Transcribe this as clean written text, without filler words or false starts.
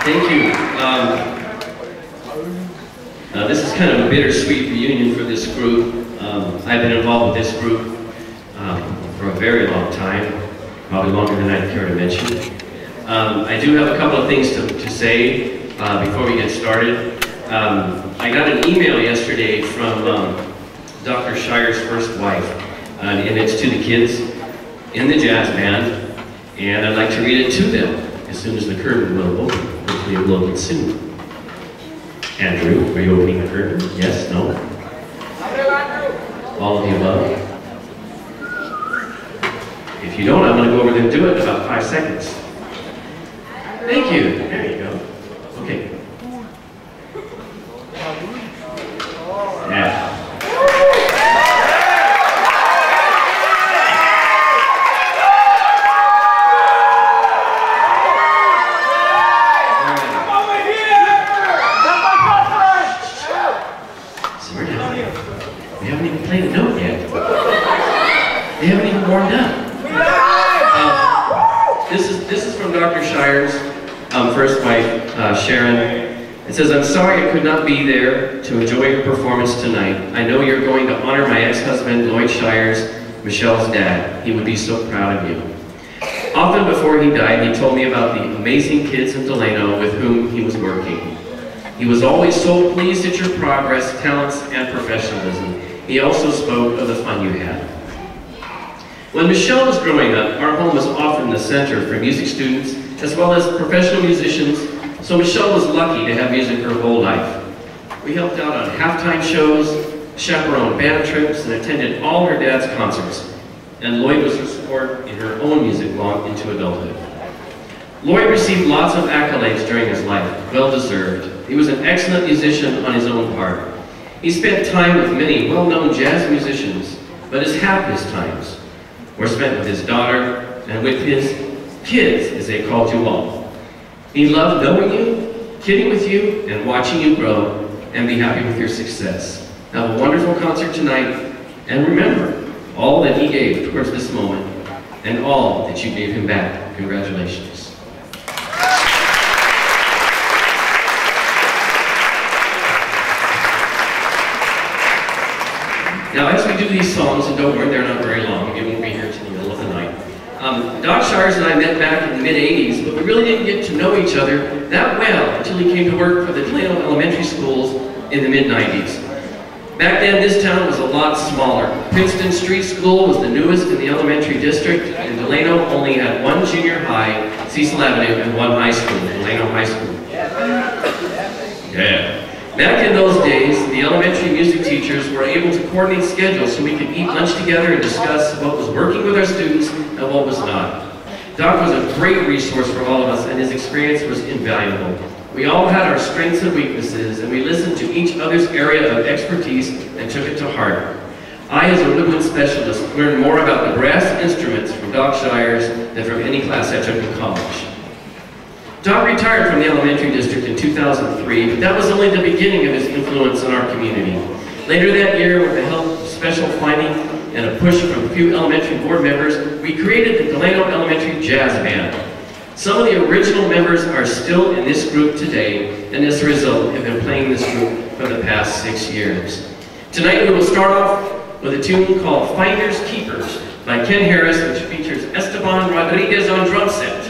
Thank you. This is kind of a bittersweet reunion for this group. I've been involved with this group for a very long time, probably longer than I'd care to mention. I do have a couple of things to say before we get started. I got an email yesterday from Dr. Shire's first wife, and it's to the kids in the jazz band, and I'd like to read it to them as soon as the curtain will open. Hopefully it will open soon. Andrew, are you opening the curtain? Yes? No? All of the above? If you don't, I'm going to go over there and do it in about 5 seconds. Thank you. There you go. Okay. Yeah. First wife, Sharon. It says, I'm sorry I could not be there to enjoy your performance tonight. I know you're going to honor my ex-husband, Lloyd Shires, Michelle's dad. He would be so proud of you. Often before he died, he told me about the amazing kids in Delano with whom he was working. He was always so pleased at your progress, talents, and professionalism. He also spoke of the fun you had. When Michelle was growing up, our home was often the center for music students as well as professional musicians, so Michelle was lucky to have music her whole life. We helped out on halftime shows, chaperoned band trips, and attended all her dad's concerts. And Lloyd was her support in her own music long into adulthood. Lloyd received lots of accolades during his life, well-deserved. He was an excellent musician on his own part. He spent time with many well-known jazz musicians, but his happiest times were spent with his daughter and with his kids, as they called you all. He loved knowing you, kidding with you, and watching you grow and be happy with your success. Have a wonderful concert tonight, and remember all that he gave towards this moment and all that you gave him back. Congratulations. Now, as we do these songs, and don't worry, they're not very long, we won't be here till the middle of the night. Doc Shires and I met back in the mid-'80s, but we really didn't get to know each other that well until he came to work for the Delano elementary schools in the mid-'90s. Back then, this town was a lot smaller. Princeton Street School was the newest in the elementary district, and Delano only had one junior high, Cecil Avenue, and one high school, Delano High School. Yeah. Back in those days, the elementary music teachers were able to coordinate schedules so we could eat lunch together and discuss what was working with our students and what was not. Doc was a great resource for all of us, and his experience was invaluable. We all had our strengths and weaknesses, and we listened to each other's area of expertise and took it to heart. I, as a woodwind specialist, learned more about the brass instruments from Doc Shires than from any class I took in college. Doc retired from the elementary district in 2003, but that was only the beginning of his influence on our community. Later that year, with the help of special funding and a push from a few elementary board members, we created the Delano Elementary Jazz Band. Some of the original members are still in this group today, and as a result, have been playing this group for the past 6 years. Tonight, we will start off with a tune called Finders Keepers by Ken Harris, which features Esteban Rodriguez on drum set.